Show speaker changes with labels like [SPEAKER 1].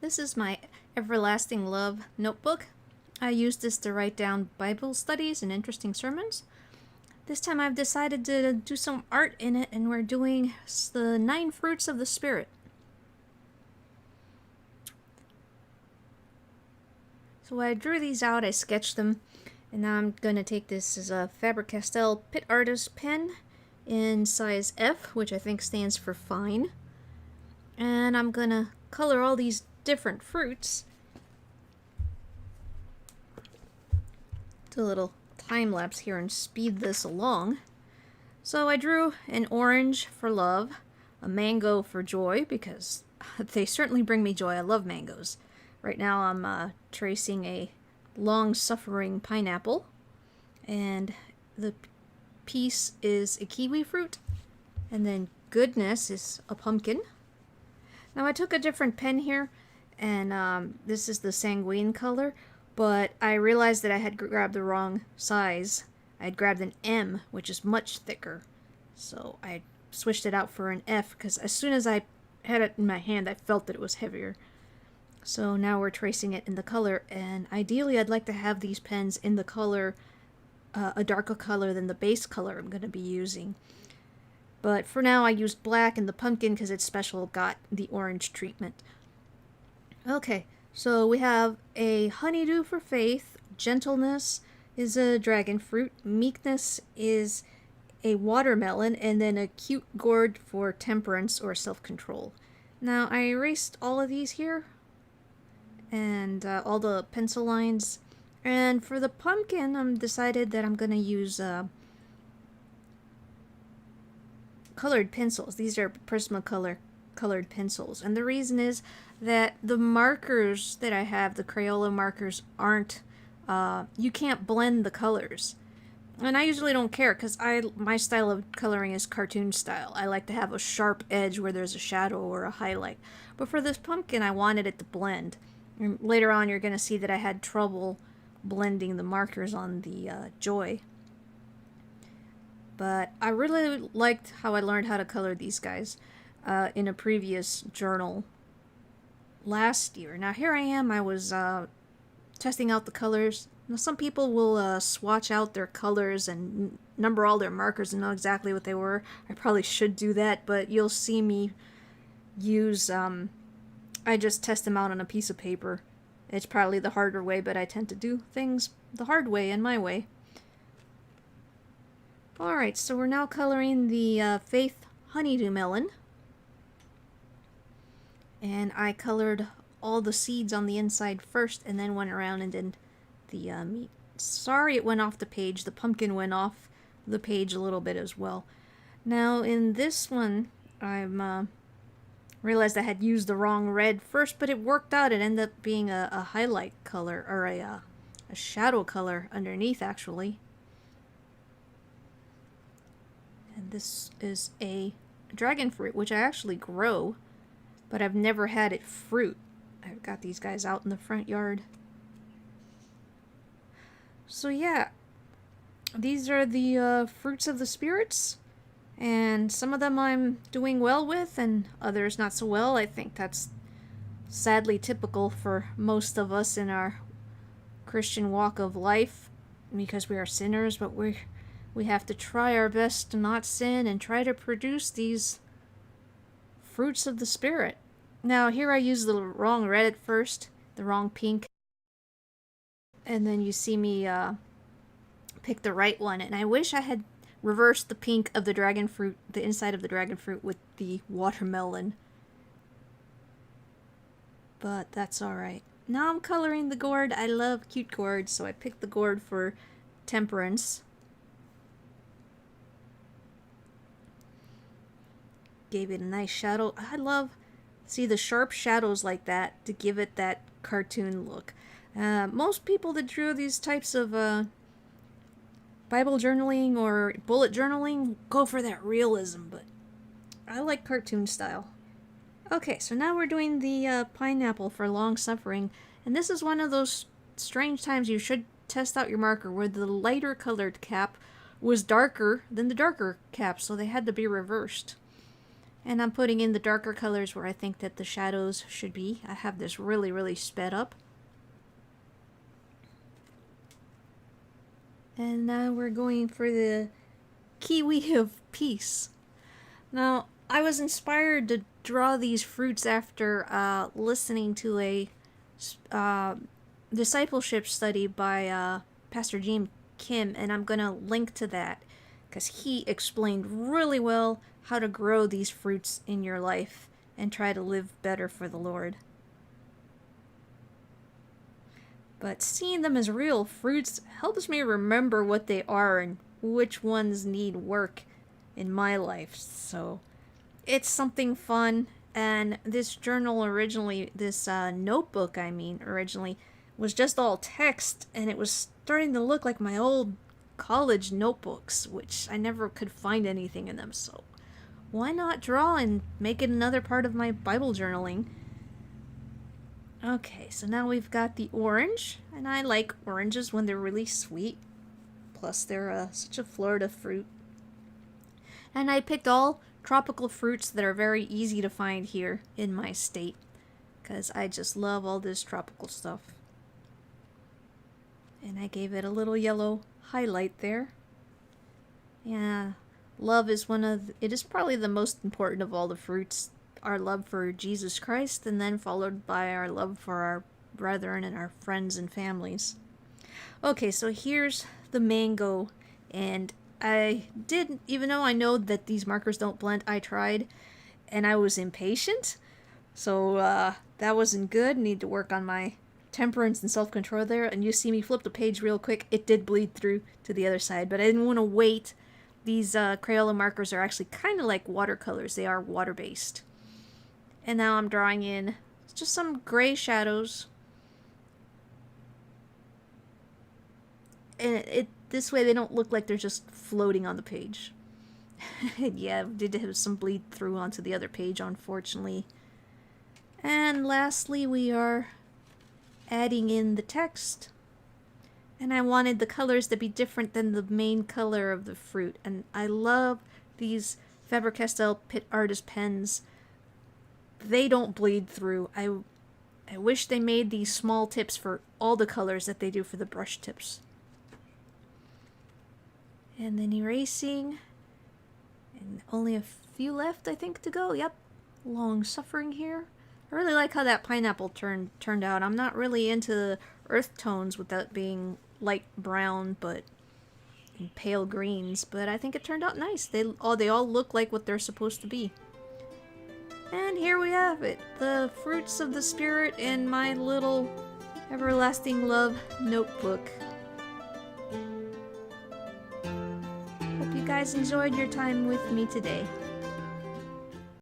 [SPEAKER 1] This is my Everlasting Love notebook. I use this to write down Bible studies and interesting sermons. This time I've decided to do some art in it, and we're doing the 9 fruits of the Spirit. So I drew these out, I sketched them, and now I'm going to take this as a Faber-Castell Pitt Artist pen in size F, which I think stands for fine. And I'm going to color all these different fruits. Do a little time lapse here and speed this along. So I drew an orange for love, a mango for joy, because they certainly bring me joy. I love mangoes. Right now I'm tracing a long-suffering pineapple, and the peace is a kiwi fruit, and then goodness is a pumpkin. Now I took a different pen here, and this is the sanguine color, but I realized that I had grabbed the wrong size. I had grabbed an M, which is much thicker, so I switched it out for an F, because as soon as I had it in my hand, I felt that it was heavier. So now we're tracing it in the color, and ideally I'd like to have these pens in the color, a darker color than the base color I'm going to be using. But for now I used black, and the pumpkin, because it's special, got the orange treatment. Okay, so we have a honeydew for faith, gentleness is a dragon fruit, meekness is a watermelon, and then a cute gourd for temperance or self-control. Now I erased all of these here, and all the pencil lines. And for the pumpkin, I'm decided that I'm going to use colored pencils. These are Prismacolor colored pencils. And the reason is that the markers that I have, the Crayola markers, aren't, you can't blend the colors. And I usually don't care, because my style of coloring is cartoon style. I like to have a sharp edge where there's a shadow or a highlight. But for this pumpkin, I wanted it to blend. And later on, you're going to see that I had trouble blending the markers on the Joy. But I really liked how I learned how to color these guys in a previous journal last year. Now here I am, I was testing out the colors. Now, some people will swatch out their colors and number all their markers and know exactly what they were. I probably should do that, but you'll see me use... I just test them out on a piece of paper. It's probably the harder way, but I tend to do things the hard way and my way. Alright, so we're now coloring the Faith Honeydew Melon. And I colored all the seeds on the inside first, and then went around and did the meat. Sorry it went off the page. The pumpkin went off the page a little bit as well. Now in this one, I'm... realized I had used the wrong red first, but it worked out. It ended up being a highlight color, or a shadow color underneath, actually. And this is a dragon fruit, which I actually grow, but I've never had it fruit. I've got these guys out in the front yard. So yeah, these are the fruits of the spirits. And some of them I'm doing well with, and others not so well. I think that's sadly typical for most of us in our Christian walk of life, because we are sinners, but we have to try our best to not sin and try to produce these fruits of the Spirit. Now here I used the wrong red at first, the wrong pink, and then you see me pick the right one, and I wish I had reverse the pink of the dragon fruit, the inside of the dragon fruit, with the watermelon. But that's alright. Now I'm coloring the gourd. I love cute gourds, so I picked the gourd for temperance. Gave it a nice shadow. I love see the sharp shadows like that to give it that cartoon look. Most people that drew these types of Bible journaling or bullet journaling go for that realism, but I like cartoon style. Okay, so now we're doing the pineapple for long suffering, and this is one of those strange times you should test out your marker, where the lighter colored cap was darker than the darker cap, so they had to be reversed. And I'm putting in the darker colors where I think that the shadows should be. I have this really, really sped up. And now we're going for the kiwi of peace. Now, I was inspired to draw these fruits after listening to a discipleship study by Pastor Jim Kim, and I'm going to link to that because he explained really well how to grow these fruits in your life and try to live better for the Lord. But seeing them as real fruits helps me remember what they are and which ones need work in my life. So it's something fun. And this journal originally, this notebook, originally, was just all text, and it was starting to look like my old college notebooks, which I never could find anything in them. So why not draw and make it another part of my Bible journaling? Okay, so now we've got the orange, and I like oranges when they're really sweet. Plus, they're such a Florida fruit. And I picked all tropical fruits that are very easy to find here in my state, because I just love all this tropical stuff. And I gave it a little yellow highlight there. Yeah, love is it is probably the most important of all the fruits. Our love for Jesus Christ, and then followed by our love for our brethren and our friends and families. Okay, so here's the mango, and I did, even though I know that these markers don't blend, I tried, and I was impatient, so that wasn't good. Need to work on my temperance and self-control there, and you see me flip the page real quick. It did bleed through to the other side, but I didn't want to wait. These Crayola markers are actually kind of like watercolors. They are water-based. And now I'm drawing in just some gray shadows. And this way they don't look like they're just floating on the page. Yeah, did have some bleed through onto the other page, unfortunately. And lastly, we are adding in the text. And I wanted the colors to be different than the main color of the fruit. And I love these Faber-Castell Pitt Artist pens. They don't bleed through. I wish they made these small tips for all the colors that they do for the brush tips. And then erasing. And only a few left, I think, to go. Yep. Long suffering here. I really like how that pineapple turned out. I'm not really into the earth tones with that being light brown, but and pale greens. But I think it turned out nice. They all look like what they're supposed to be. And here we have it, the fruits of the Spirit in my little everlasting love notebook. Hope you guys enjoyed your time with me today.